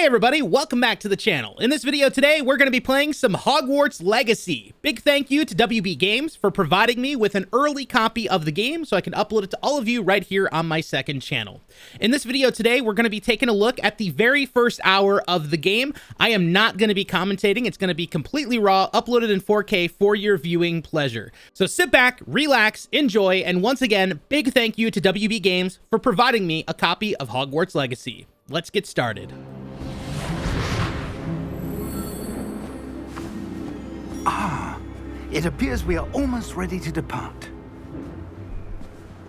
everybody, welcome back to the channel. In this video today, we're going to be playing some Hogwarts Legacy. Big thank you to WB Games for providing me with an early copy of the game so I can upload it to all of you right here on my second channel. In this video today, we're going to be taking a look at the very first hour of the game. I am not going to be commentating. It's going to be completely raw, uploaded in 4K for your viewing pleasure. So sit back, relax, enjoy, and once again, big thank you to WB Games for providing me a copy of Hogwarts Legacy. Let's get started. It appears we are almost ready to depart.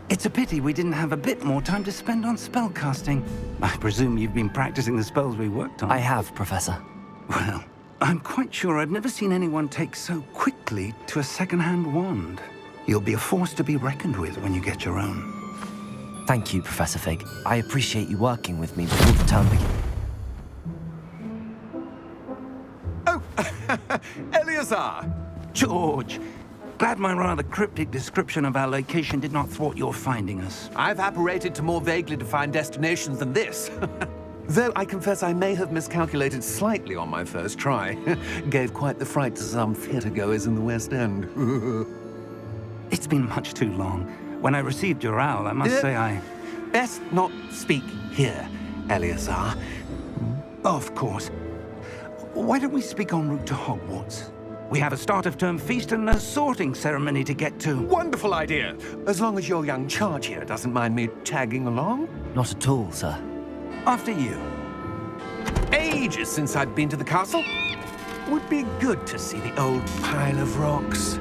It's a pity we didn't have a bit more time to spend on spellcasting. I presume you've been practicing the spells we worked on. I have, Professor. Well, I'm quite sure I've never seen anyone take so quickly to a second-hand wand. You'll be a force to be reckoned with when you get your own. Thank you, Professor Fig. I appreciate you working with me before the term begins. Oh, Eleazar! George, glad my rather cryptic description of our location did not thwart your finding us. I've apparated to more vaguely defined destinations than this. Though I confess I may have miscalculated slightly on my first try. Gave quite the fright to some theatre-goers in the West End. It's been much too long. When I received your owl, I must say I... Best not speak here, Eleazar. Of course. Why don't we speak en route to Hogwarts? We have a start-of-term feast and a sorting ceremony to get to. Wonderful idea! As long as your young charge here doesn't mind me tagging along. Not at all, sir. After you. Ages since I'd been to the castle. Would be good to see the old pile of rocks.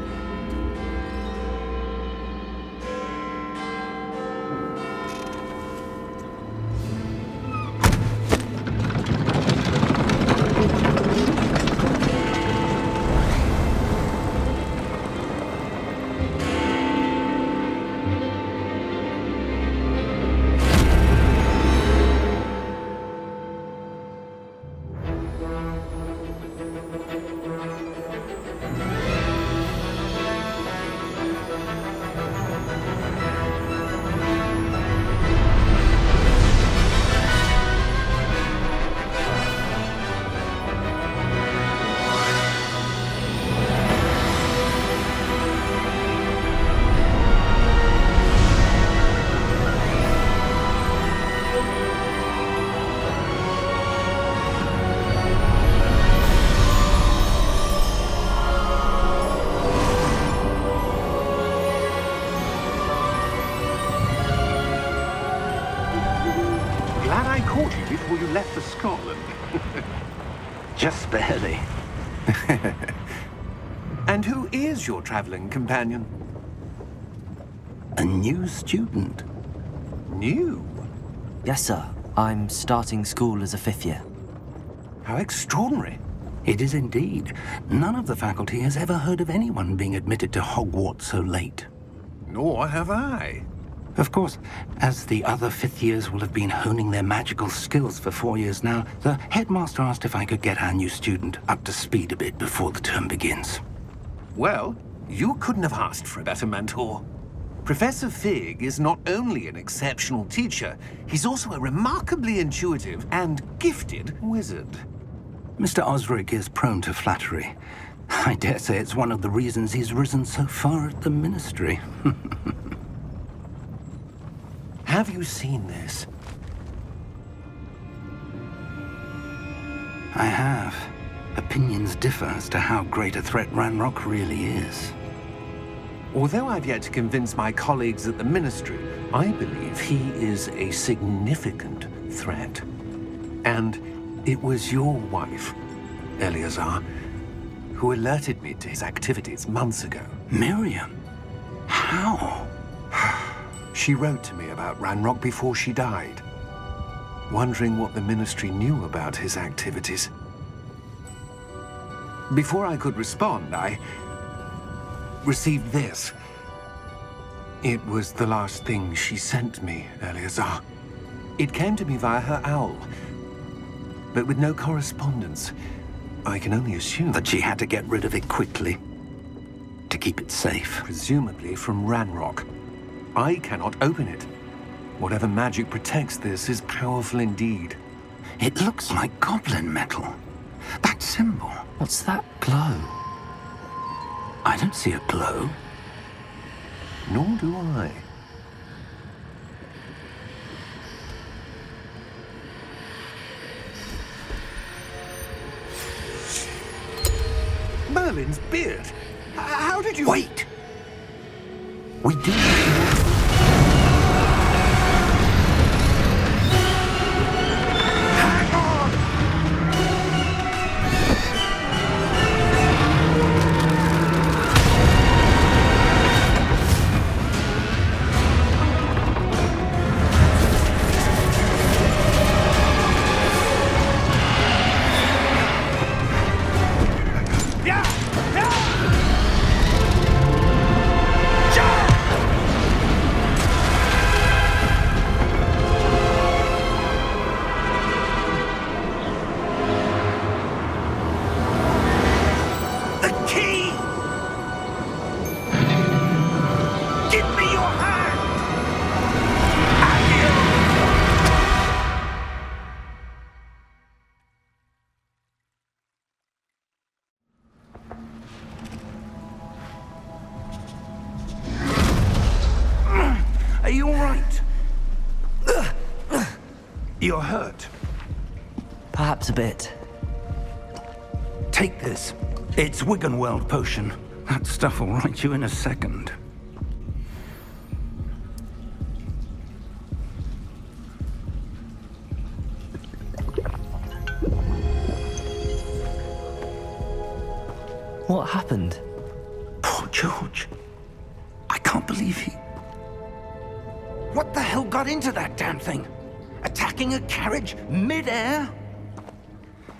Before you left for Scotland. Just barely. And who is your traveling companion? A new student. New? Yes, sir. I'm starting school as a fifth year. How extraordinary. It is indeed. None of the faculty has ever heard of anyone being admitted to Hogwarts so late. Nor have I. Of course, as the other fifth years will have been honing their magical skills for 4 years now, the headmaster asked if I could get our new student up to speed a bit before the term begins. Well, you couldn't have asked for a better mentor. Professor Fig is not only an exceptional teacher, he's also a remarkably intuitive and gifted wizard. Mr. Osric is prone to flattery. I dare say it's one of the reasons he's risen so far at the ministry. Have you seen this? I have. Opinions differ as to how great a threat Ranrok really is. Although I've yet to convince my colleagues at the Ministry, I believe he is a significant threat. And it was your wife, Eleazar, who alerted me to his activities months ago. Miriam? How? She wrote to me about Ranrok before she died, wondering what the Ministry knew about his activities. Before I could respond, I received this. It was the last thing she sent me, Eleazar. It came to me via her owl, but with no correspondence. I can only assume That she had to get rid of it quickly, to keep it safe. presumably from Ranrok. I cannot open it. Whatever magic protects this is powerful indeed. It looks like goblin metal. That symbol. What's that glow? I don't see a glow. Nor do I. Merlin's beard. How did you... Wait! We do... Hang on! Are you all right? You're hurt. Perhaps a bit. Take this. It's Wiggenweld potion. That stuff will right you in a second. What happened? Poor George. I can't believe he... What the hell got into that damn thing? Attacking a carriage mid-air?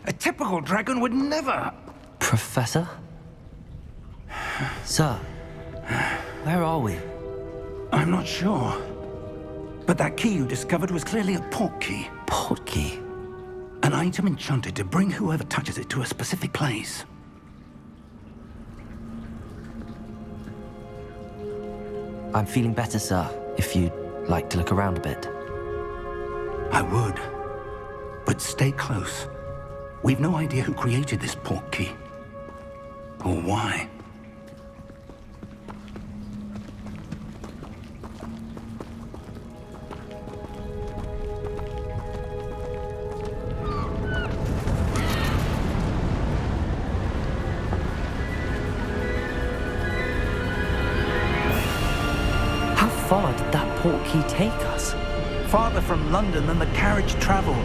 A typical dragon would never... Professor? Sir, where are we? I'm not sure. But that key you discovered was clearly a portkey. Portkey? An item enchanted to bring whoever touches it to a specific place. I'm feeling better, sir, if you'd like to look around a bit. I would. But stay close. We've no idea who created this portkey. Or why. How far did that portkey take us? Farther from London than the carriage travelled.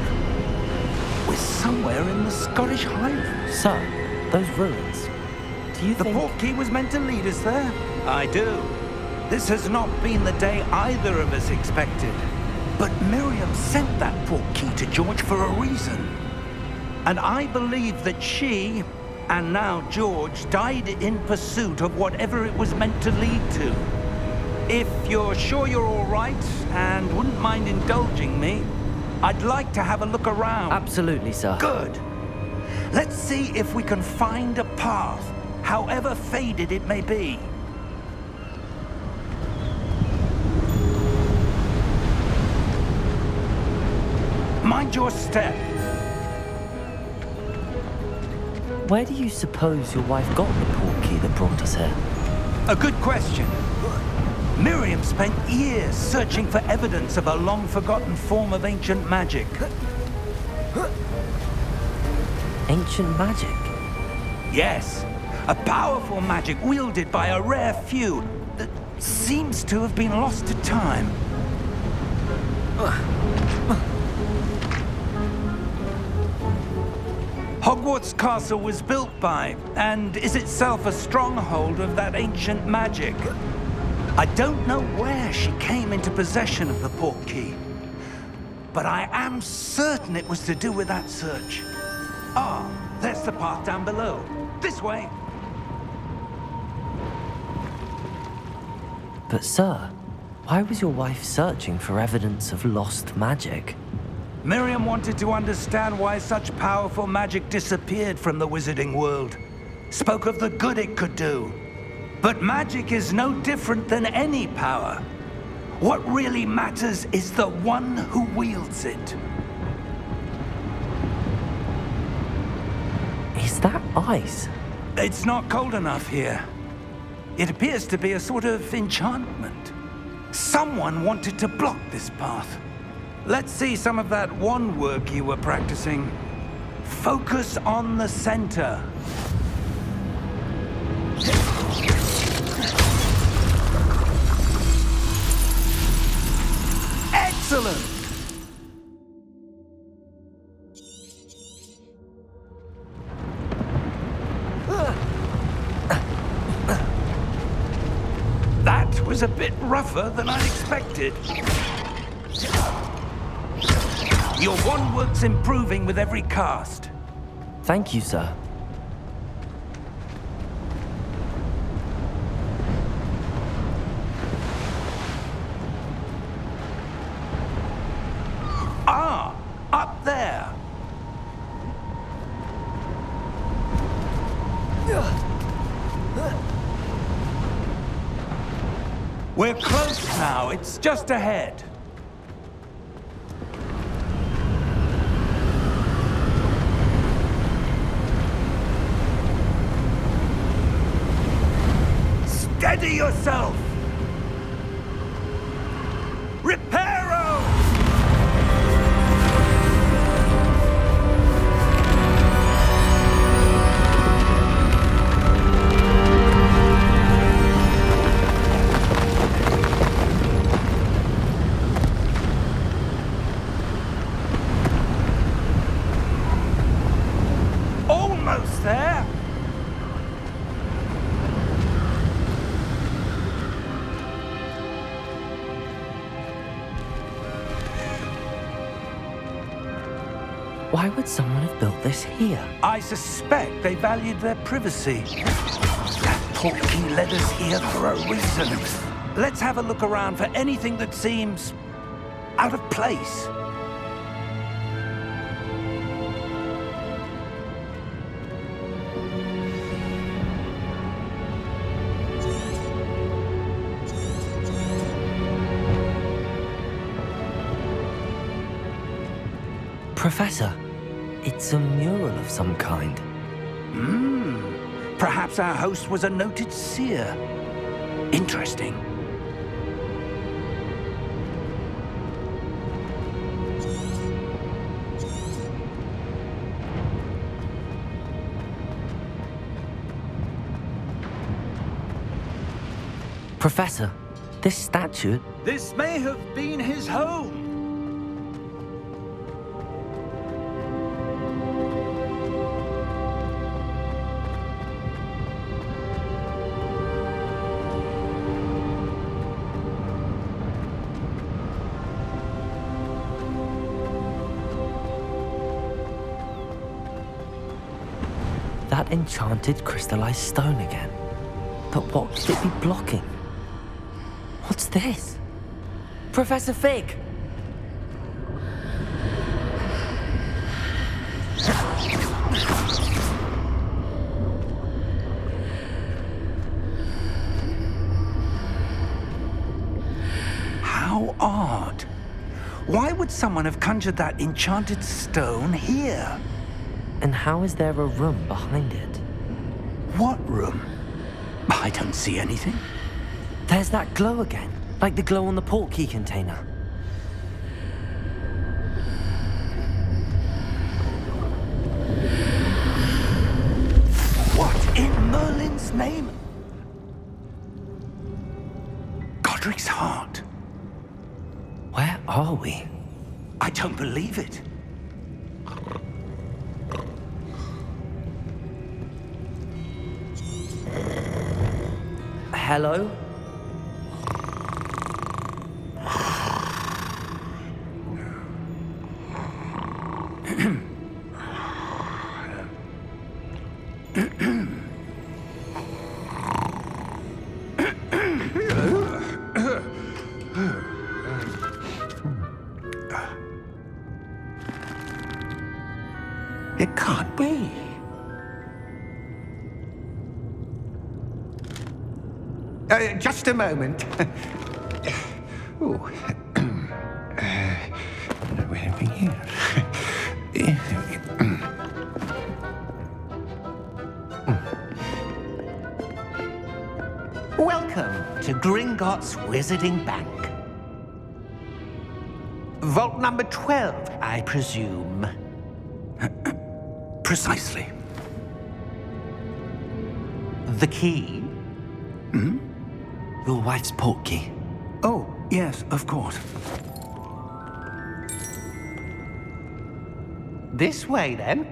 We're somewhere in the Scottish Highlands. Sir, those ruins. Do you The think... portkey was meant to lead us there? I do. This has not been the day either of us expected. But Miriam sent that portkey to George for a reason. And I believe that she, and now George, died in pursuit of whatever it was meant to lead to. If you're sure you're all right, and wouldn't mind indulging me, I'd like to have a look around. Absolutely, sir. Good. Let's see if we can find a path, however faded it may be. Mind your step. Where do you suppose your wife got the portkey that brought us here? A good question. Miriam spent years searching for evidence of a long-forgotten form of ancient magic. Ancient magic? Yes, a powerful magic wielded by a rare few that seems to have been lost to time. Hogwarts Castle was built by, and is itself a stronghold of that ancient magic. I don't know where she came into possession of the portkey, but I am certain it was to do with that search. Ah, there's the path down below. This way. But sir, why was your wife searching for evidence of lost magic? Miriam wanted to understand why such powerful magic disappeared from the wizarding world. Spoke of the good it could do. But magic is no different than any power. What really matters is the one who wields it. that ice? It's not cold enough here. It appears to be a sort of enchantment. Someone wanted to block this path. Let's see some of that wand work you were practicing. Focus on the center. Excellent! That was a bit rougher than I expected. Your wand work's improving with every cast. Thank you, sir. Ah, up there. We're close now. It's just ahead. Steady yourself! Reparo! Almost there! Why would someone have built this here? I suspect they valued their privacy. That portkey led us here for a reason. Let's have a look around for anything that seems out of place. Professor, it's a mural of some kind. Perhaps our host was a noted seer. Interesting. Professor, this statue... This may have been his home. That enchanted crystallized stone again. But what could it be blocking? What's this? Professor Fig! How odd. Why would someone have conjured that enchanted stone here? And how is there a room behind it? What room? I don't see anything. There's that glow again, like the glow on the portkey container. What in Merlin's name? Godric's heart. Where are we? I don't believe it. Hello? It can't be. Just a moment. Oh. Where are we here? Welcome to Gringotts Wizarding Bank. Vault number 12, I presume. Precisely. The key? Your wife's portkey. Oh, yes, of course. This way, then.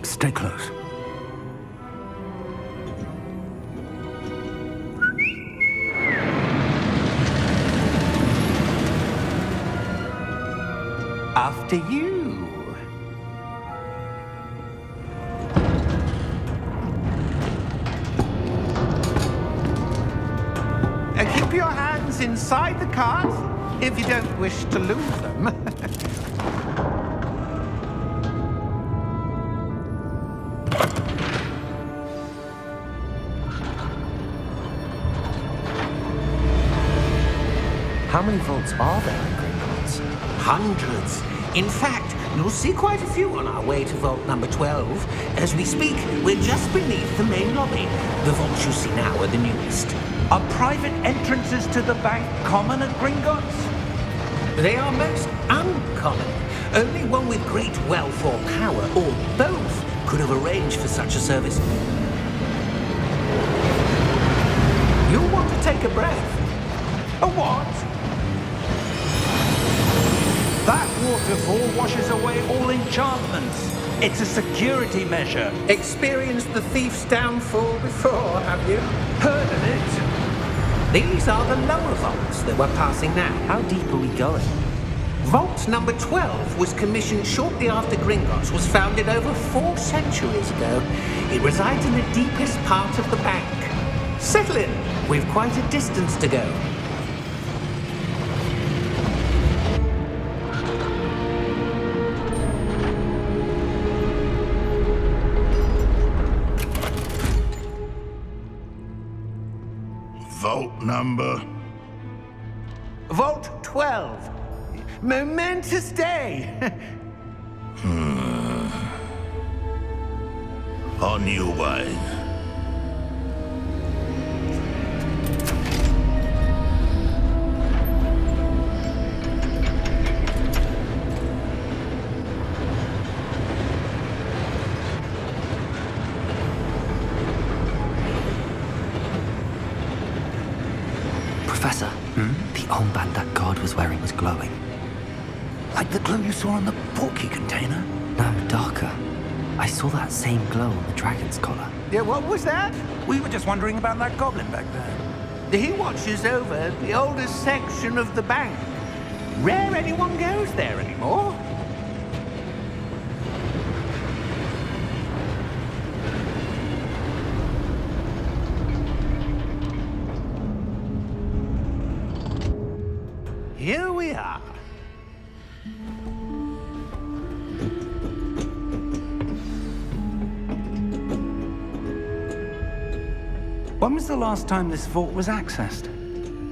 Stay close. After you. Keep your hands inside the cart if you don't wish to lose them. How many vaults are there in Gringotts? Hundreds. In fact, you'll see quite a few on our way to vault number 12. As we speak, we're just beneath the main lobby. The vaults you see now are the newest. Are private entrances to the bank common at Gringotts? They are most uncommon. Only one with great wealth or power, or both, could have arranged for such a service. You'll want to take a breath. A what? That waterfall washes away all enchantments. It's a security measure. Experienced the thief's downfall before, have you? Heard of it? These are the lower vaults that we're passing now. How deep are we going? Vault number 12 was commissioned shortly after Gringotts was founded over 4 centuries ago. It resides in the deepest part of the bank. Settle in. We've quite a distance to go. Vault number? Vault 12. Momentous day. On your way. Professor, the armband that guard was wearing was glowing. Like the glow you saw on the portkey container? No, darker. I saw that same glow on the dragon's collar. Yeah, what was that? We were just wondering about that goblin back there. He watches over the oldest section of the bank. Rare anyone goes there anymore. Here we are. When was the last time this vault was accessed?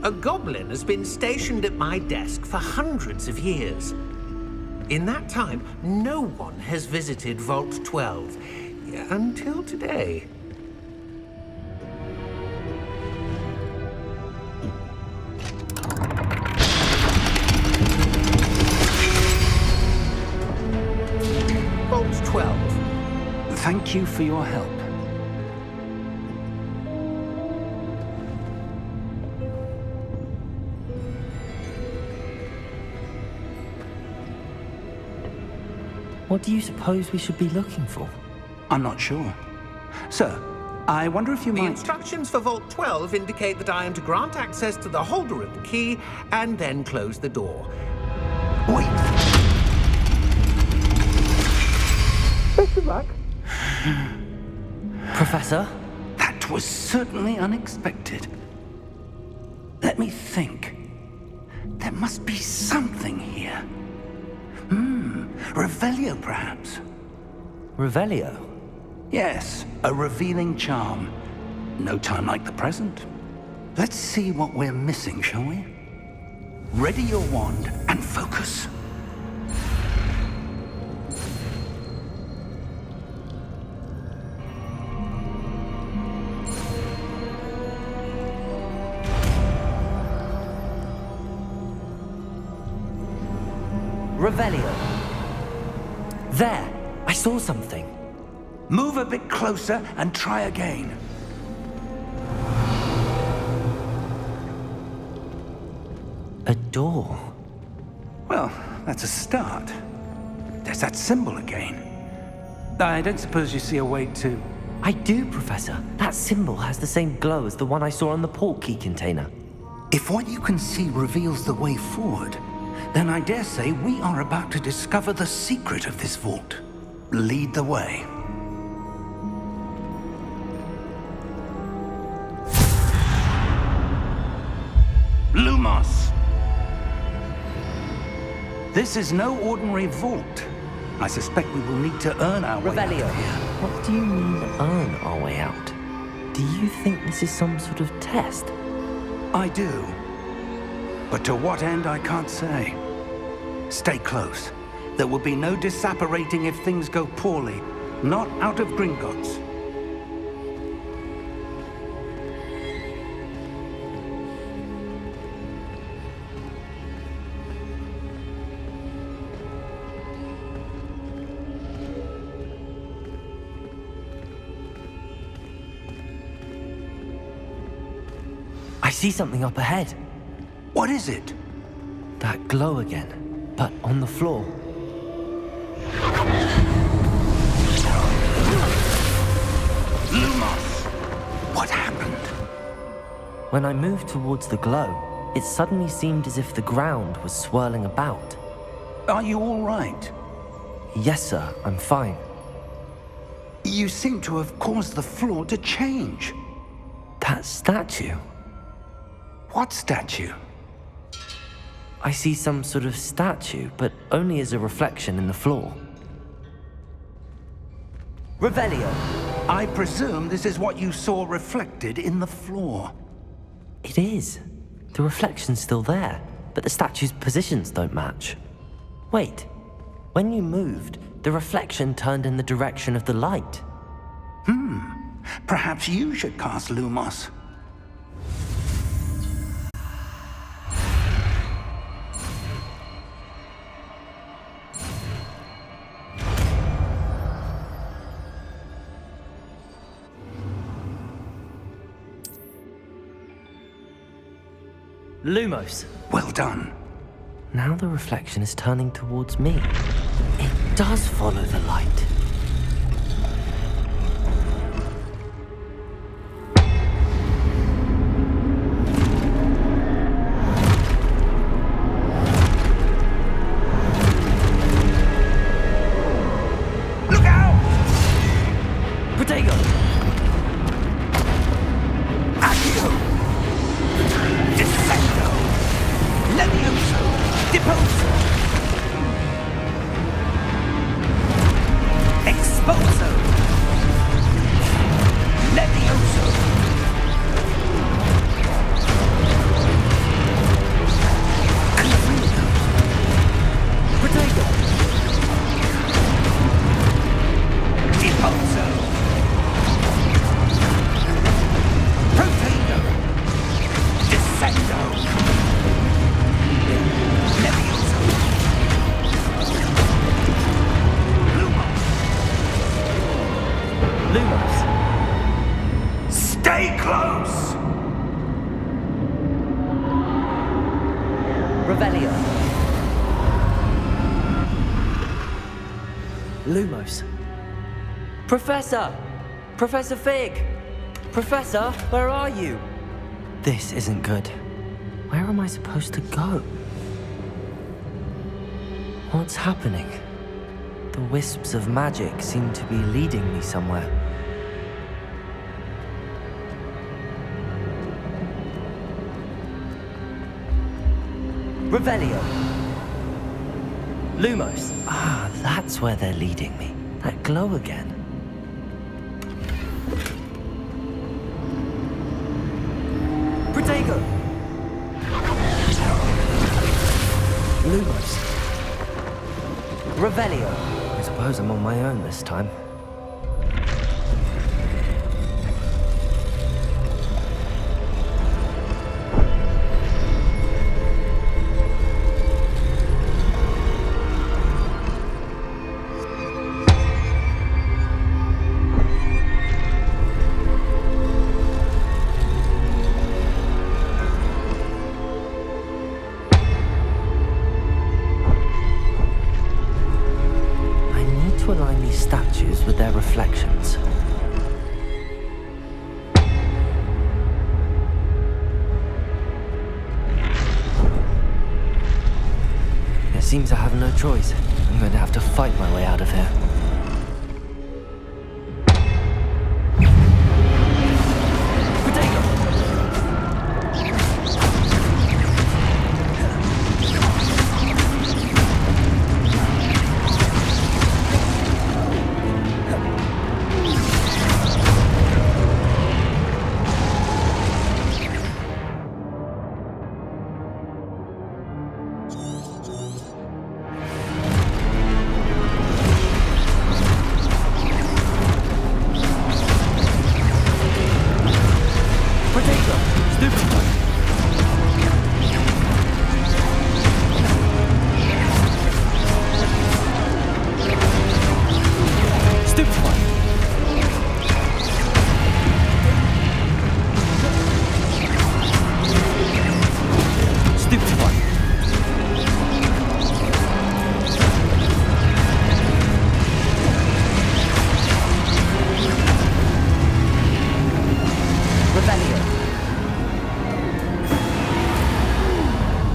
A goblin has been stationed at my desk for hundreds of years. In that time, no one has visited Vault 12 until today. Vault 12. Thank you for your help. What do you suppose we should be looking for? I'm not sure. Sir, I wonder if you The might... instructions for Vault 12 indicate that I am to grant access to the holder of the key and then close the door. Wait! Best of luck. Professor? That was certainly unexpected. Let me think. There must be something here. Revelio, perhaps? Revelio? Yes, a revealing charm. No time like the present. Let's see what we're missing, shall we? Ready your wand and focus. Revelio. There, I saw something. Move a bit closer and try again. A door. Well, that's a start. There's that symbol again. I don't suppose you see a way to... I do, Professor. That symbol has the same glow as the one I saw on the portkey container. If what you can see reveals the way forward, then I dare say we are about to discover the secret of this vault. Lead the way. Lumos! This is no ordinary vault. I suspect we will need to earn our way out Revelio. of here. What do you mean, earn our way out? Do you think this is some sort of test? I do. But to what end, I can't say. Stay close. There will be no disapparating if things go poorly. Not out of Gringotts. I see something up ahead. What is it? That glow again, but on the floor. Lumos! What happened? When I moved towards the glow, it suddenly seemed as if the ground was swirling about. Are you all right? Yes, sir, I'm fine. You seem to have caused the floor to change. That statue. What statue? I see some sort of statue, but only as a reflection in the floor. Revelio. I presume this is what you saw reflected in the floor. It is. The reflection's still there, but the statue's positions don't match. Wait. When you moved, the reflection turned in the direction of the light. Perhaps you should cast Lumos. Lumos. Well done. Now the reflection is turning towards me. It does follow the light. Look out! Protego! Accio! Descendo! Levioso! Deposo! Exposo! Levioso! Confringo! Protego! Deposo! Protego! Descendo! Levioso! Lumos! Lumos. Stay close! Revelio. Lumos. Professor! Professor Fig! Professor, where are you? This isn't good. Where am I supposed to go? What's happening? The wisps of magic seem to be leading me somewhere. Revelio. Lumos. Ah, that's where they're leading me. That glow again. Protego. Lumos. Revelio. I suppose I'm on my own this time. align these statues with their reflections? It seems I have no choice. I'm going to have to fight my way out of here.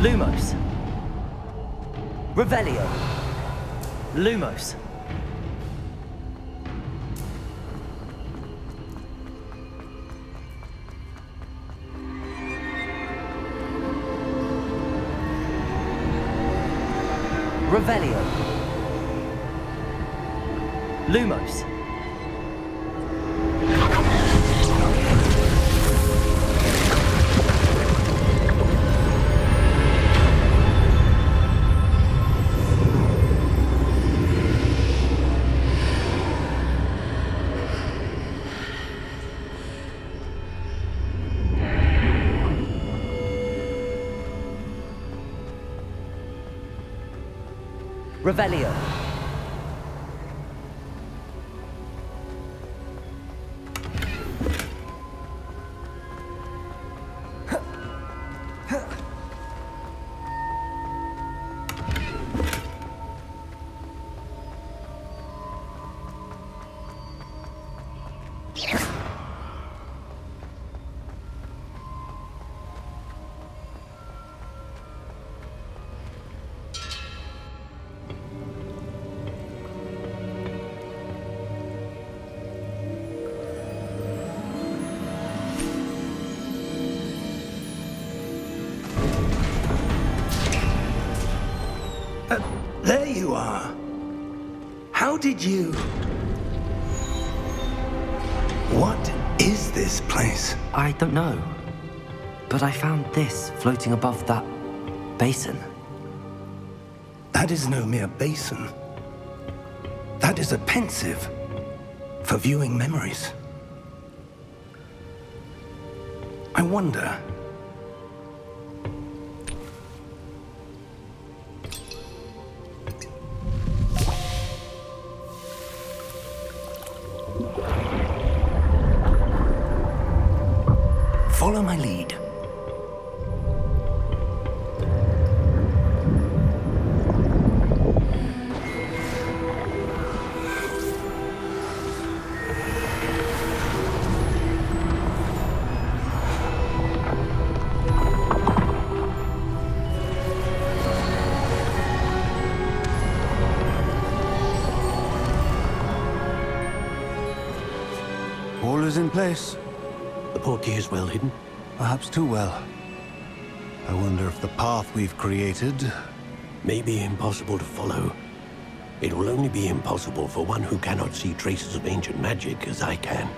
Lumos. Revelio. Lumos. Revelio. Lumos. Revelio. There you are. How did you... What is this place? I don't know. But I found this floating above that basin. That is no mere basin. That is a pensive for viewing memories. I wonder... Follow my lead. All is in place. The portkey is well hidden. Perhaps too well. I wonder if the path we've created... May be impossible to follow. It will only be impossible for one who cannot see traces of ancient magic as I can.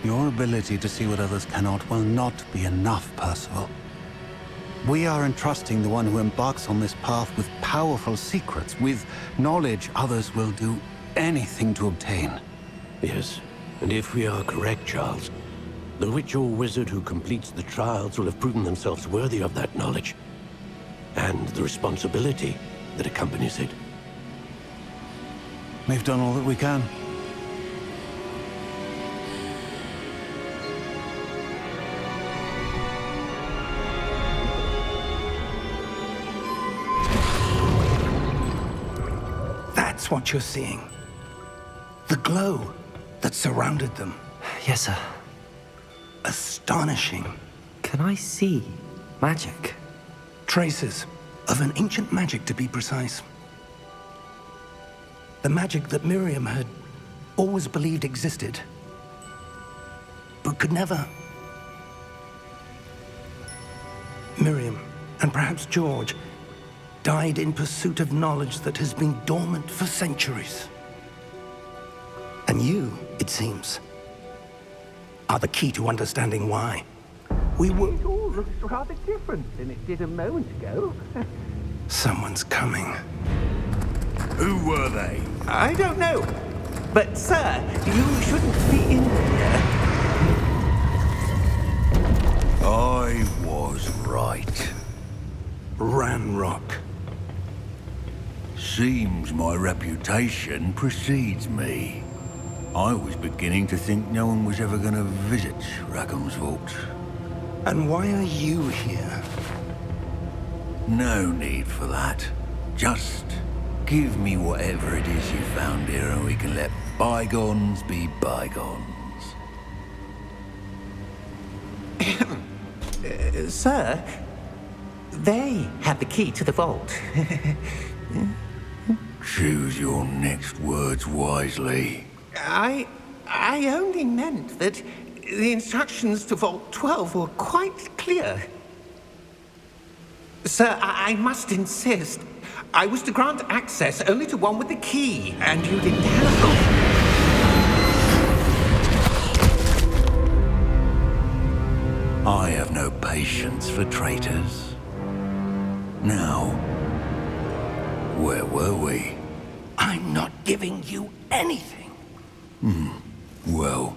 Your ability to see what others cannot will not be enough, Percival. We are entrusting the one who embarks on this path with powerful secrets, with knowledge others will do anything to obtain. Yes, and if we are correct, Charles, the witch or wizard who completes the trials will have proven themselves worthy of that knowledge, and the responsibility that accompanies it. We've done all that we can. That's what you're seeing. The glow that surrounded them. Yes, sir. Astonishing. Can I see magic? Traces of an ancient magic, to be precise. The magic that Miriam had always believed existed, but could never. Miriam, and perhaps George, died in pursuit of knowledge that has been dormant for centuries. And you, it seems, are the key to understanding why. We were... It all looks rather different than it did a moment ago. Someone's coming. Who were they? I don't know. But, sir, you shouldn't be in here. I was right. Ranrok. Seems my reputation precedes me. I was beginning to think no one was ever going to visit Rackham's vault. And why are you here? No need for that. Just give me whatever it is you found here and we can let bygones be bygones. Sir, they have the key to the vault. Choose your next words wisely. I only meant that the instructions to Vault 12 were quite clear. Sir, I must insist. I was to grant access only to one with the key, and you didn't have... I have no patience for traitors. Now, where were we? I'm not giving you anything. Well,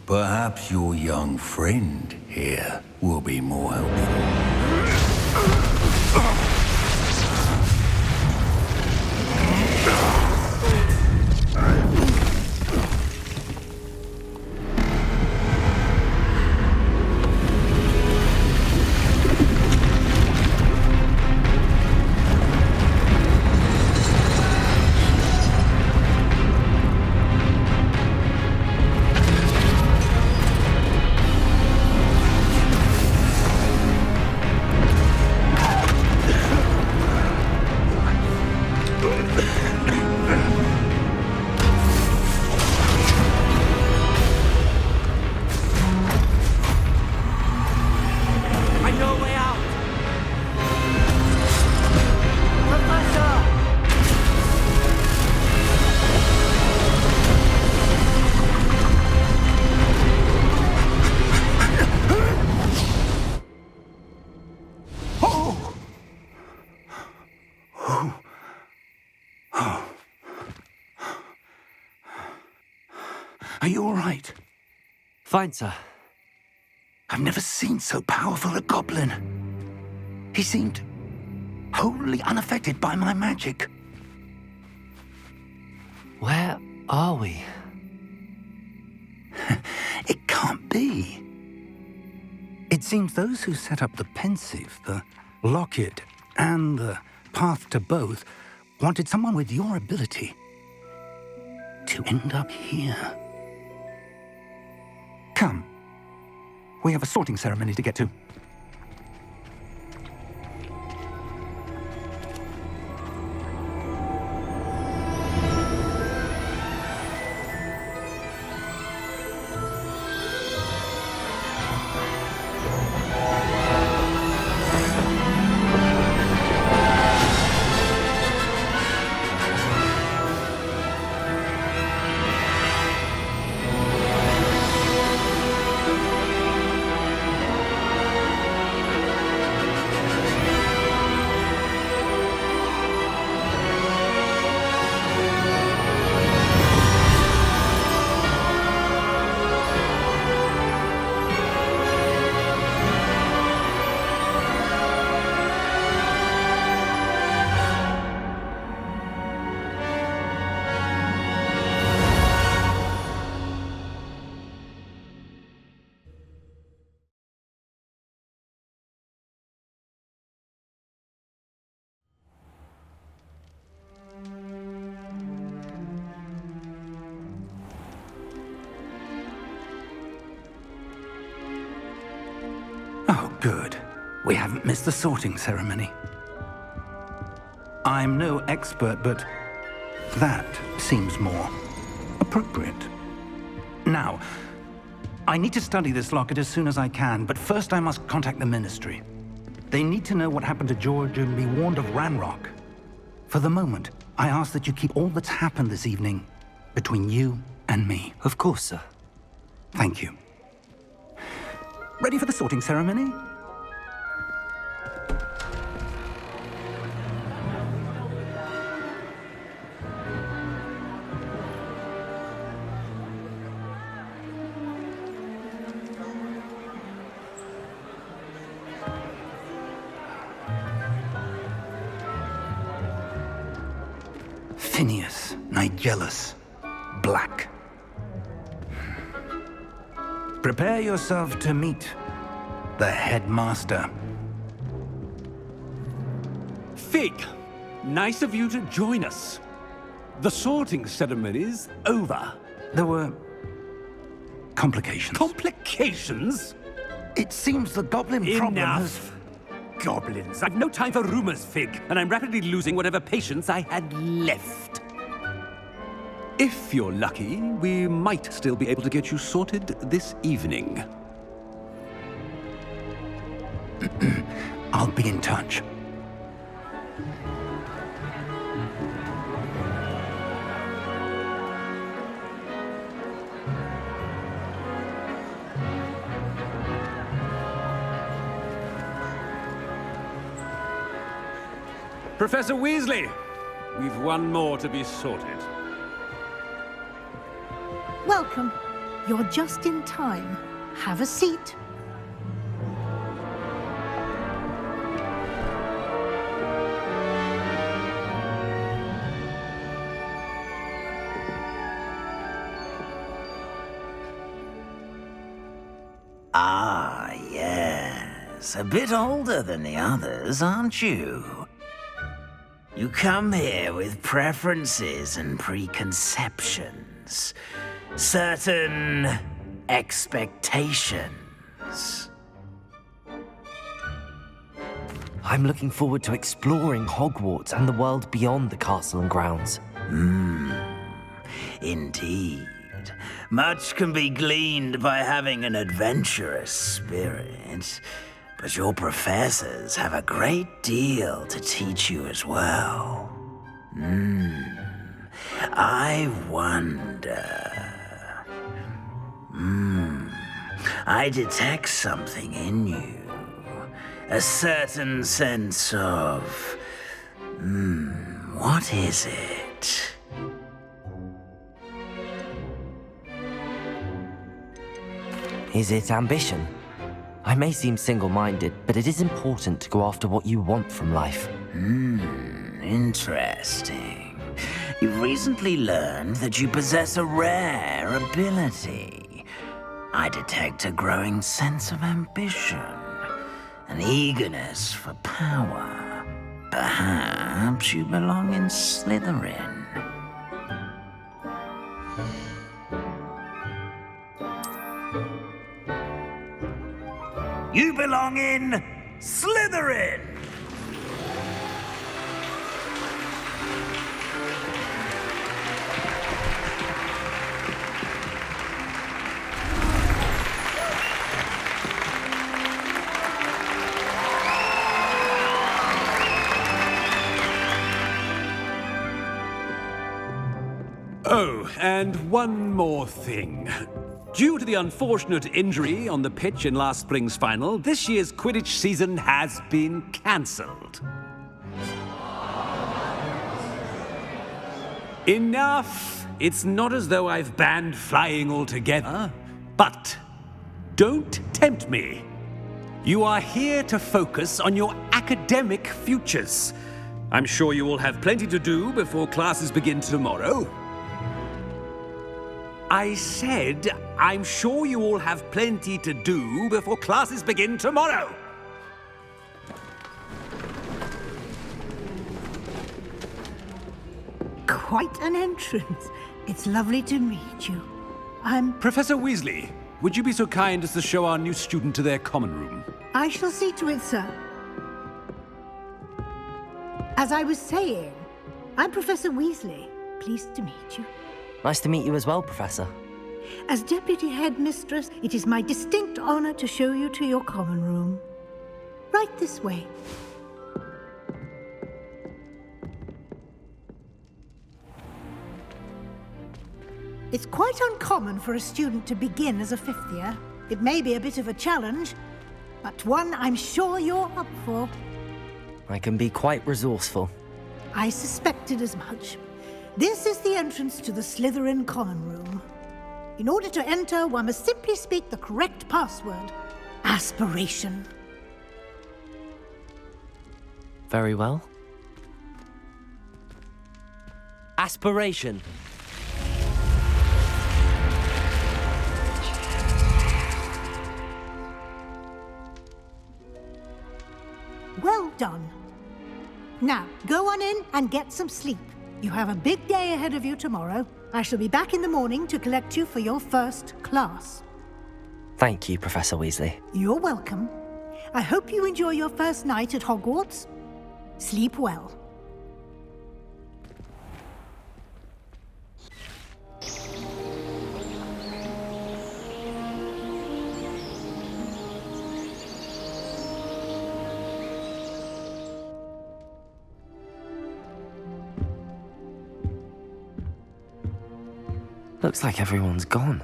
perhaps your young friend here will be more helpful. Are you all right? Fine, sir. I've never seen so powerful a goblin. He seemed wholly unaffected by my magic. Where are we? It can't be. It seems those who set up the pensive, the locket, and the path to both wanted someone with your ability to end up here. Come. We have a sorting ceremony to get to. we haven't missed the sorting ceremony. I'm no expert, but that seems more appropriate. Now, I need to study this locket as soon as I can, but first I must contact the Ministry. They need to know what happened to George and be warned of Ranrok. For the moment, I ask that you keep all that's happened this evening between you and me. Of course, sir. Thank you. Ready for the sorting ceremony? Phineas, Nigellus, Black. Prepare yourself to meet the headmaster. Fig, nice of you to join us. The sorting ceremony's over. There were complications. Complications? It seems the goblin problem has... Enough. Goblins. I've no time for rumors, Fig, and I'm rapidly losing whatever patience I had left. If you're lucky, we might still be able to get you sorted this evening. I'll be in touch. Professor Weasley, we've one more to be sorted. Welcome. You're just in time. Have a seat. Ah, yes. A bit older than the others, aren't you? You come here with preferences and preconceptions. Certain expectations. I'm looking forward to exploring Hogwarts and the world beyond the castle and grounds. Indeed. Much can be gleaned by having an adventurous spirit, but your professors have a great deal to teach you as well. I wonder... I detect something in you. A certain sense of... what is it? Is it ambition? I may seem single-minded, but it is important to go after what you want from life. Interesting. You've recently learned that you possess a rare ability. I detect a growing sense of ambition, an eagerness for power. Perhaps you belong in Slytherin. You belong in Slytherin! Oh, and one more thing. Due to the unfortunate injury on the pitch in last spring's final, this year's Quidditch season has been cancelled. Enough! It's not as though I've banned flying altogether, but don't tempt me. You are here to focus on your academic futures. I'm sure you will have plenty to do before classes begin tomorrow. I said, I'm sure you all have plenty to do before classes begin tomorrow. Quite an entrance. It's lovely to meet you. I'm... Professor Weasley, would you be so kind as to show our new student to their common room? I shall see to it, sir. As I was saying, I'm Professor Weasley. Pleased to meet you. Nice to meet you as well, Professor. As Deputy Headmistress, it is my distinct honor to show you to your common room. Right this way. It's quite uncommon for a student to begin as a fifth year. It may be a bit of a challenge, but one I'm sure you're up for. I can be quite resourceful. I suspected as much. This is the entrance to the Slytherin common room. In order to enter, one must simply speak the correct password. Aspiration. Very well. Aspiration. Well done. Now, go on in and get some sleep. You have a big day ahead of you tomorrow. I shall be back in the morning to collect you for your first class. Thank you, Professor Weasley. You're welcome. I hope you enjoy your first night at Hogwarts. Sleep well. Looks like everyone's gone.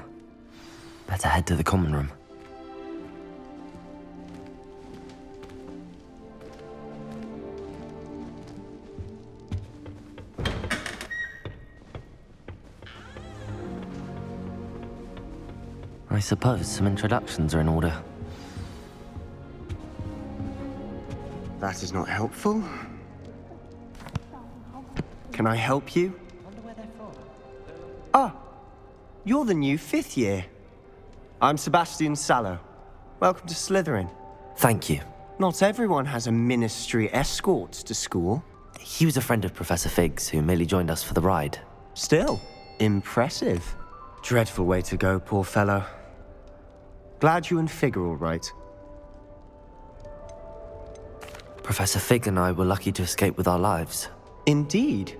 Better head to the common room. I suppose some introductions are in order. That is not helpful. Can I help you? Ah, you're the new fifth year. I'm Sebastian Sallow. Welcome to Slytherin. Thank you. Not everyone has a ministry escort to school. He was a friend of Professor Fig's who merely joined us for the ride. Still, impressive. Dreadful way to go, poor fellow. Glad you and Fig are all right. Professor Fig and I were lucky to escape with our lives. Indeed.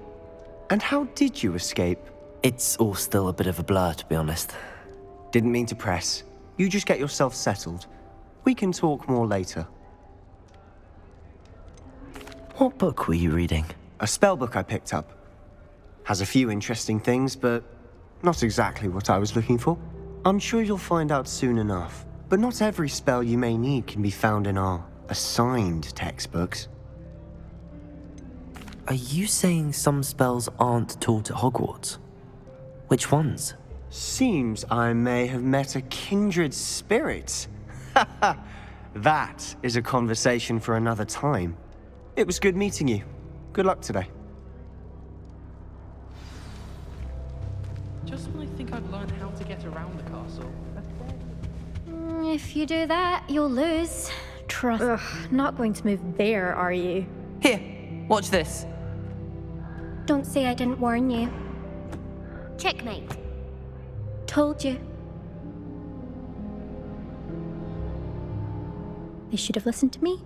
And how did you escape? It's all still a bit of a blur, to be honest. Didn't mean to press. You just get yourself settled. We can talk more later. What book were you reading? A spell book I picked up. Has a few interesting things, but not exactly what I was looking for. I'm sure you'll find out soon enough. But not every spell you may need can be found in our assigned textbooks. Are you saying some spells aren't taught at Hogwarts? Which ones? Seems I may have met a kindred spirit. That is a conversation for another time. It was good meeting you. Good luck today. Just when I think I've learned how to get around the castle. If you do that, you'll lose. Trust. Ugh, not going to move there, are you? Here, watch this. Don't say I didn't warn you. Checkmate. Told you. They should have listened to me.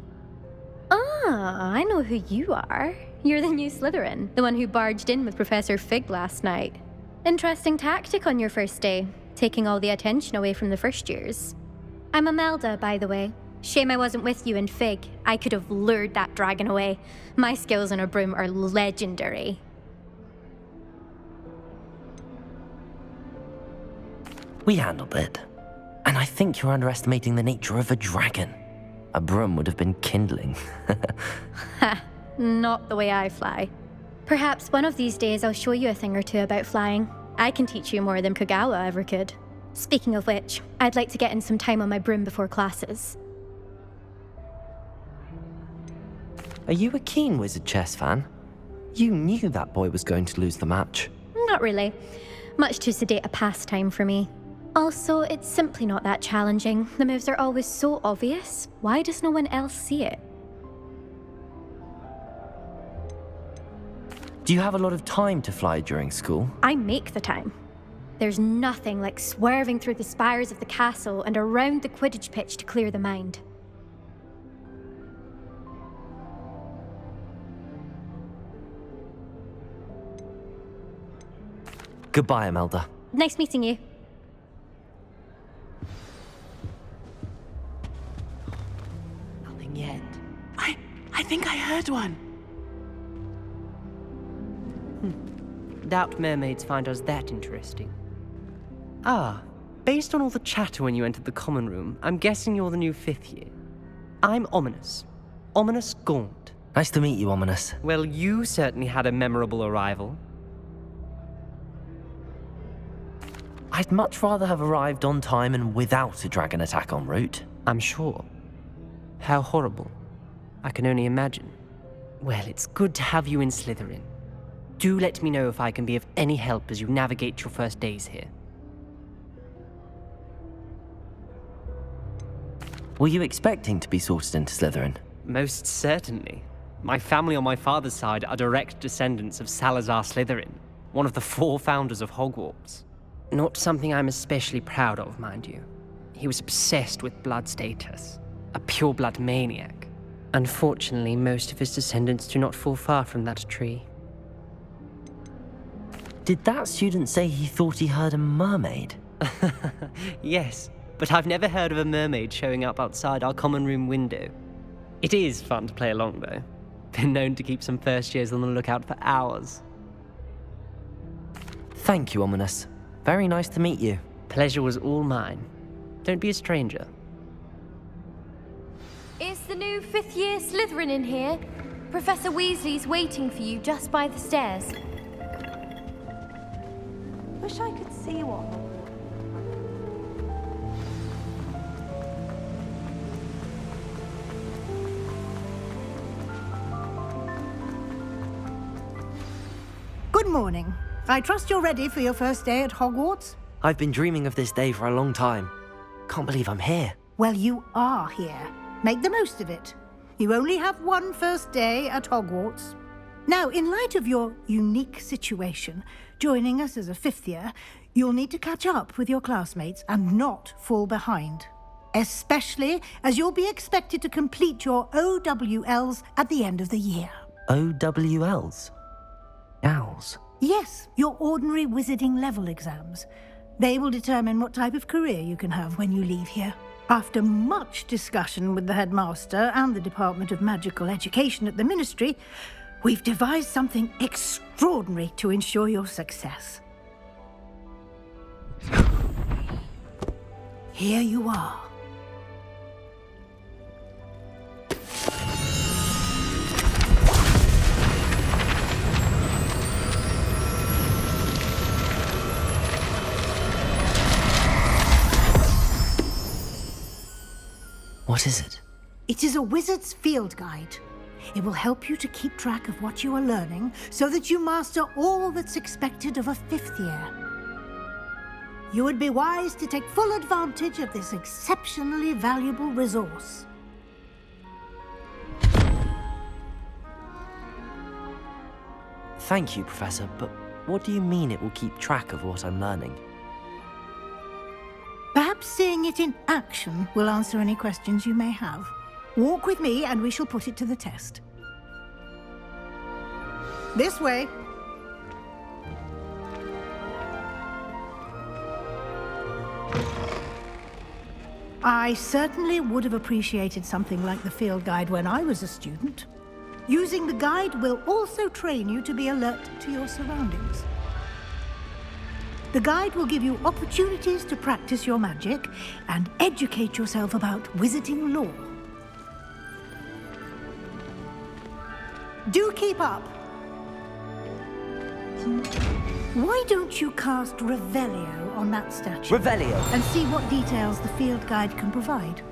Ah, I know who you are. You're the new Slytherin, the one who barged in with Professor Fig last night. Interesting tactic on your first day, taking all the attention away from the first years. I'm Imelda, by the way. Shame I wasn't with you in Fig. I could have lured that dragon away. My skills on a broom are legendary. We handled it. And I think you're underestimating the nature of a dragon. A broom would have been kindling. Ha, not the way I fly. Perhaps one of these days I'll show you a thing or two about flying. I can teach you more than Kogawa ever could. Speaking of which, I'd like to get in some time on my broom before classes. Are you a keen Wizard chess fan? You knew that boy was going to lose the match. Not really. Much too sedate a pastime for me. Also, it's simply not that challenging. The moves are always so obvious. Why does no one else see it? Do you have a lot of time to fly during school? I make the time. There's nothing like swerving through the spires of the castle and around the Quidditch pitch to clear the mind. Goodbye, Imelda. Nice meeting you. Nothing yet. I think I heard one. Doubt mermaids find us that interesting. Ah, based on all the chatter when you entered the common room, I'm guessing you're the new 5th year. I'm Ominous. Ominous Gaunt. Nice to meet you, Ominous. Well, you certainly had a memorable arrival. I'd much rather have arrived on time and without a dragon attack en route. I'm sure. How horrible. I can only imagine. Well, it's good to have you in Slytherin. Do let me know if I can be of any help as you navigate your first days here. Were you expecting to be sorted into Slytherin? Most certainly. My family on my father's side are direct descendants of Salazar Slytherin, one of the 4 founders of Hogwarts. Not something I'm especially proud of, mind you. He was obsessed with blood status, a pure-blood maniac. Unfortunately, most of his descendants do not fall far from that tree. Did that student say he thought he heard a mermaid? Yes, but I've never heard of a mermaid showing up outside our common room window. It is fun to play along, though. Been known to keep some first years on the lookout for hours. Thank you, Ominous. Very nice to meet you. Pleasure was all mine. Don't be a stranger. Is the new 5th year Slytherin in here? Professor Weasley's waiting for you just by the stairs. Wish I could see one. Good morning. I trust you're ready for your first day at Hogwarts? I've been dreaming of this day for a long time. Can't believe I'm here. Well, you are here. Make the most of it. You only have one first day at Hogwarts. Now, in light of your unique situation, joining us as a 5th year, you'll need to catch up with your classmates and not fall behind. Especially as you'll be expected to complete your OWLs at the end of the year. OWLs? Owls? Yes, your ordinary wizarding level exams. They will determine what type of career you can have when you leave here. After much discussion with the headmaster and the Department of Magical Education at the Ministry, we've devised something extraordinary to ensure your success. Here you are. What is it? It is a wizard's field guide. It will help you to keep track of what you are learning so that you master all that's expected of a 5th year. You would be wise to take full advantage of this exceptionally valuable resource. Thank you, Professor, but what do you mean it will keep track of what I'm learning? Perhaps seeing it in action will answer any questions you may have. Walk with me and we shall put it to the test. This way. I certainly would have appreciated something like the field guide when I was a student. Using the guide will also train you to be alert to your surroundings. The guide will give you opportunities to practice your magic and educate yourself about wizarding lore. Do keep up. Why don't you cast Revelio on that statue? Revelio? And see what details the field guide can provide.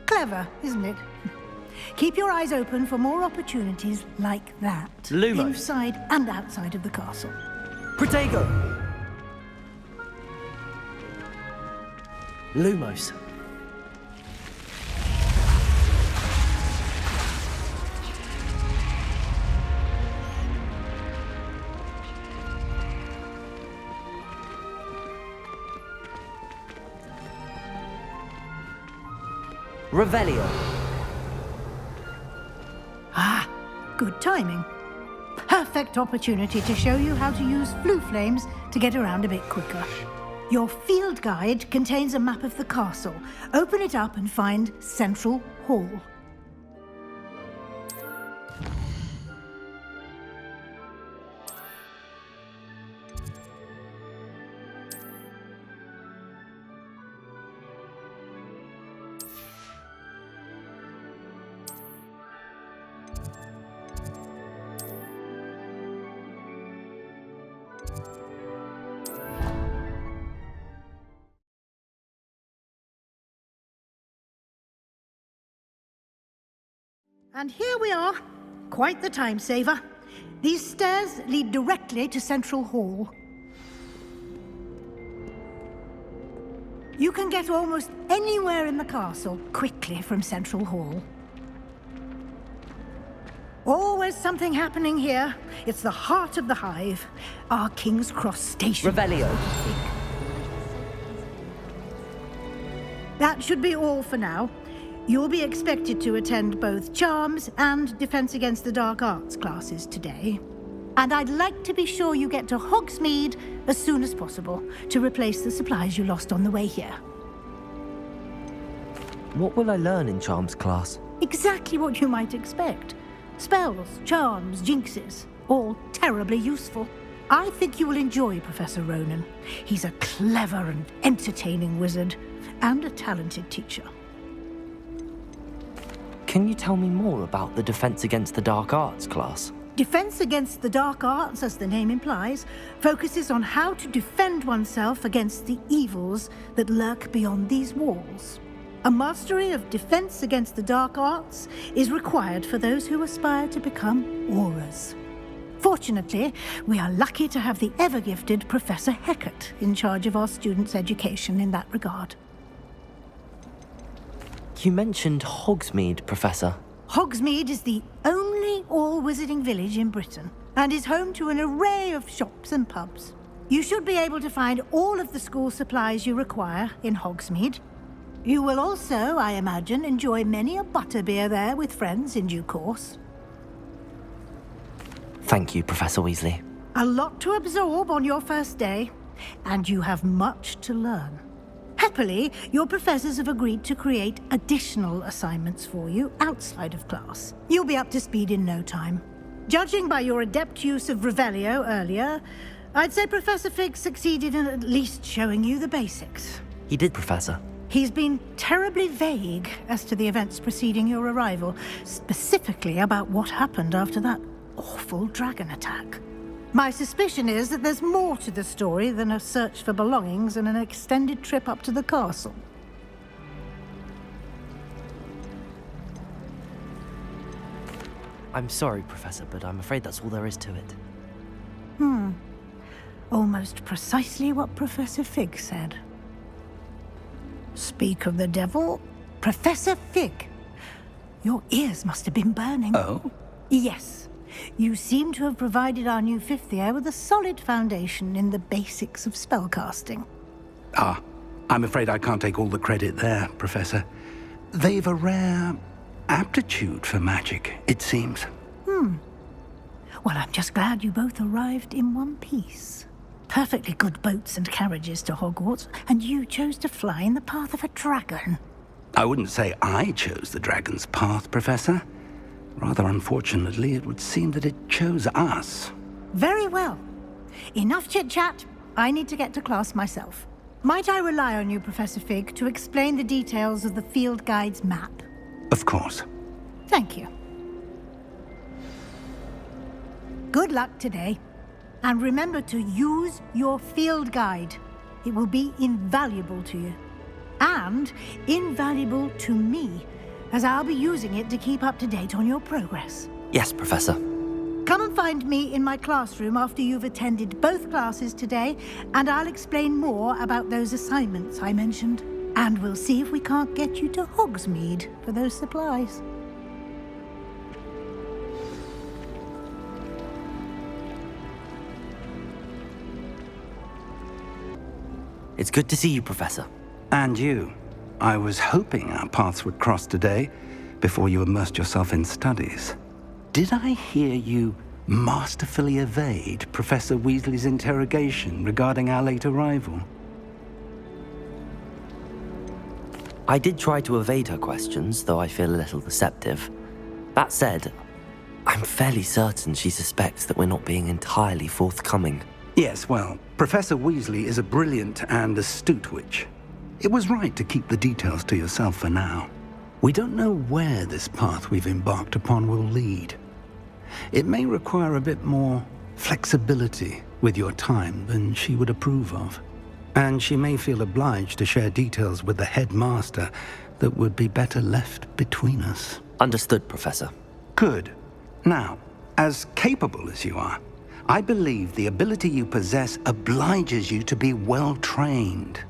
Clever, isn't it? Keep your eyes open for more opportunities like that. Lumos. Inside and outside of the castle. Protego! Lumos. Revelio. Ah, good timing. Perfect opportunity to show you how to use flue flames to get around a bit quicker. Your field guide contains a map of the castle. Open it up and find Central Hall. And here we are. Quite the time saver. These stairs lead directly to Central Hall. You can get almost anywhere in the castle quickly from Central Hall. Always something happening here. It's the heart of the hive, our King's Cross station. Revelio. That should be all for now. You'll be expected to attend both Charms and Defense Against the Dark Arts classes today. And I'd like to be sure you get to Hogsmeade as soon as possible to replace the supplies you lost on the way here. What will I learn in Charms class? Exactly what you might expect. Spells, charms, jinxes, all terribly useful. I think you will enjoy Professor Ronan. He's a clever and entertaining wizard, and a talented teacher. Can you tell me more about the Defense Against the Dark Arts class? Defense Against the Dark Arts, as the name implies, focuses on how to defend oneself against the evils that lurk beyond these walls. A mastery of Defense Against the Dark Arts is required for those who aspire to become auras. Fortunately, we are lucky to have the ever-gifted Professor Hecat in charge of our students' education in that regard. You mentioned Hogsmeade, Professor. Hogsmeade is the only all-wizarding village in Britain and is home to an array of shops and pubs. You should be able to find all of the school supplies you require in Hogsmeade. You will also, I imagine, enjoy many a butterbeer there with friends in due course. Thank you, Professor Weasley. A lot to absorb on your first day, and you have much to learn. Happily, your professors have agreed to create additional assignments for you outside of class. You'll be up to speed in no time. Judging by your adept use of Revelio earlier, I'd say Professor Fig succeeded in at least showing you the basics. He did, Professor. He's been terribly vague as to the events preceding your arrival, specifically about what happened after that awful dragon attack. My suspicion is that there's more to the story than a search for belongings and an extended trip up to the castle. I'm sorry, Professor, but I'm afraid that's all there is to it. Almost precisely what Professor Fig said. Speak of the devil, Professor Fig. Your ears must have been burning. Oh? Yes. You seem to have provided our new fifth year with a solid foundation in the basics of spellcasting. Ah, I'm afraid I can't take all the credit there, Professor. They've a rare aptitude for magic, it seems. Well, I'm just glad you both arrived in one piece. Perfectly good boats and carriages to Hogwarts, and you chose to fly in the path of a dragon. I wouldn't say I chose the dragon's path, Professor. Rather unfortunately, it would seem that it chose us. Very well. Enough chit-chat. I need to get to class myself. Might I rely on you, Professor Fig, to explain the details of the field guide's map? Of course. Thank you. Good luck today. And remember to use your field guide. It will be invaluable to you. And invaluable to me. as I'll be using it to keep up to date on your progress. Yes, Professor. Come and find me in my classroom after you've attended both classes today, and I'll explain more about those assignments I mentioned. And we'll see if we can't get you to Hogsmeade for those supplies. It's good to see you, Professor. And you. I was hoping our paths would cross today, before you immersed yourself in studies. Did I hear you masterfully evade Professor Weasley's interrogation regarding our late arrival? I did try to evade her questions, though I feel a little deceptive. That said, I'm fairly certain she suspects that we're not being entirely forthcoming. Yes, well, Professor Weasley is a brilliant and astute witch. It was right to keep the details to yourself for now. We don't know where this path we've embarked upon will lead. It may require a bit more flexibility with your time than she would approve of. And she may feel obliged to share details with the headmaster that would be better left between us. Understood, Professor. Good. Now, as capable as you are, I believe the ability you possess obliges you to be well trained.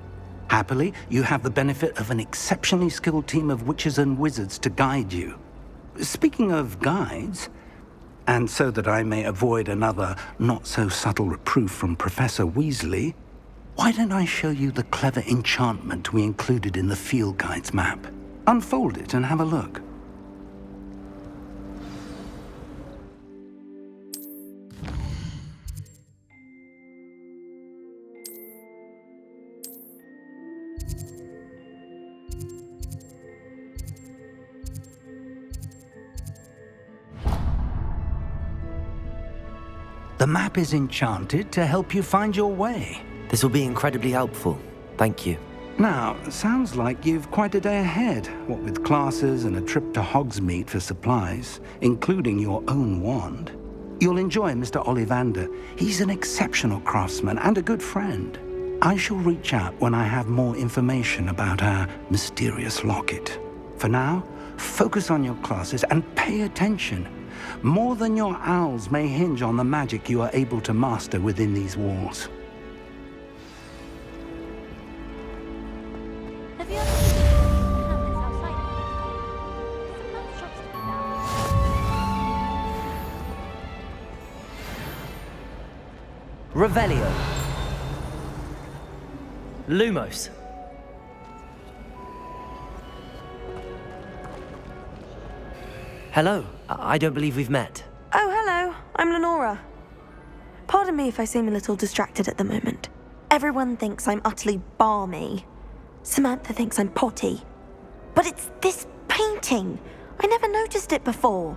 Happily, you have the benefit of an exceptionally skilled team of witches and wizards to guide you. Speaking of guides, and so that I may avoid another not-so-subtle reproof from Professor Weasley, why don't I show you the clever enchantment we included in the field guide's map? Unfold it and have a look. The map is enchanted to help you find your way. This will be incredibly helpful. Thank you. Now, sounds like you've quite a day ahead, what with classes and a trip to Hogsmeade for supplies, including your own wand. You'll enjoy Mr. Ollivander. He's an exceptional craftsman and a good friend. I shall reach out when I have more information about our mysterious locket. For now, focus on your classes and pay attention. More than your owls may hinge on the magic you are able to master within these walls. Have you ever seen hamlets outside of this? Some shops to be found. Revelio. Lumos. Hello. I don't believe we've met. Oh, hello. I'm Lenora. Pardon me if I seem a little distracted at the moment. Everyone thinks I'm utterly balmy. Samantha thinks I'm potty. But it's this painting. I never noticed it before.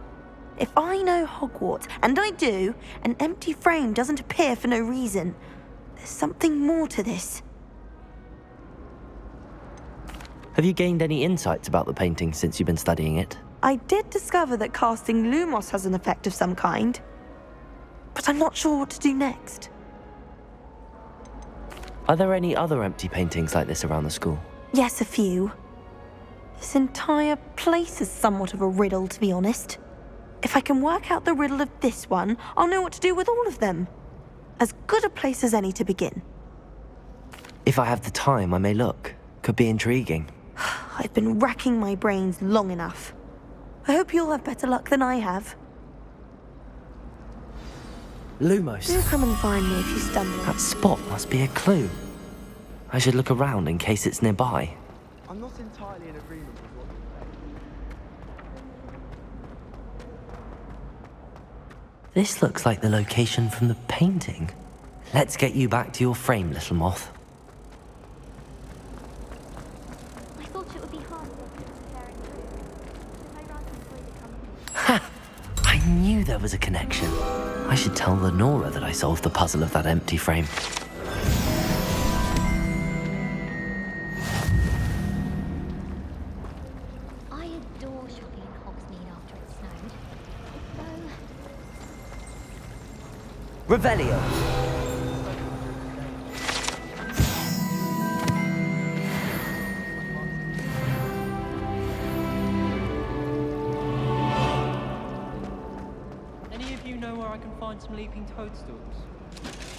If I know Hogwarts, and I do, an empty frame doesn't appear for no reason. There's something more to this. Have you gained any insights about the painting since you've been studying it? I did discover that casting Lumos has an effect of some kind, but I'm not sure what to do next. Are there any other empty paintings like this around the school? Yes, a few. This entire place is somewhat of a riddle, to be honest. If I can work out the riddle of this one, I'll know what to do with all of them. As good a place as any to begin. If I have the time, I may look. Could be intriguing. I've been racking my brains long enough. I hope you'll have better luck than I have. Lumos. Do come and find me if you stumble. That spot must be a clue. I should look around in case it's nearby. I'm not entirely in agreement with what you say. This looks like the location from the painting. Let's get you back to your frame, little moth. I thought it would be hard preparing food, but I rather enjoy the company. Ha! I knew there was a connection. I should tell Lenora that I solved the puzzle of that empty frame. I adore shopping in Hogsmeade after it snowed. Though Revelio. you know where I can find some leaping toadstools?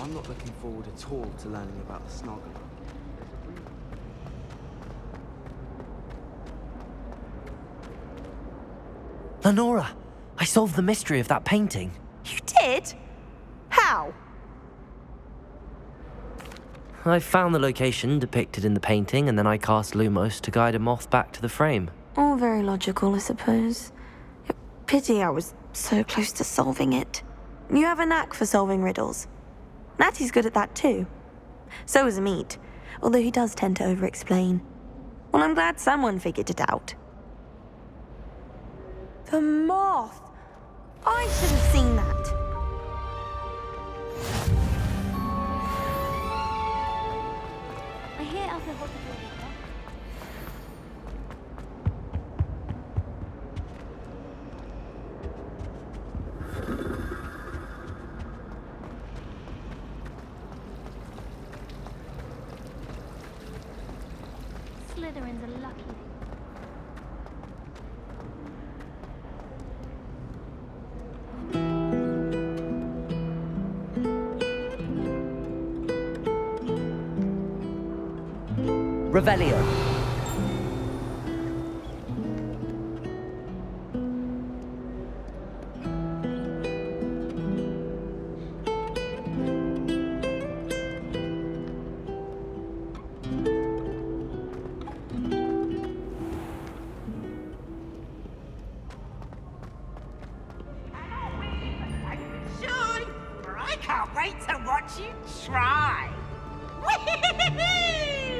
I'm not looking forward at all to learning about the snoggler. Lenora, I solved the mystery of that painting. You did? How? I found the location depicted in the painting, and then I cast Lumos to guide a moth back to the frame. All very logical, I suppose. Pity I was so close to solving it. You have a knack for solving riddles. Natty's good at that too. So is Amit, although he does tend to over-explain. Well, I'm glad someone figured it out. The moth! I should have seen that. I hear other Hufflepuff. Slytherins are lucky. Revelio. I can't wait to watch you try. Whee!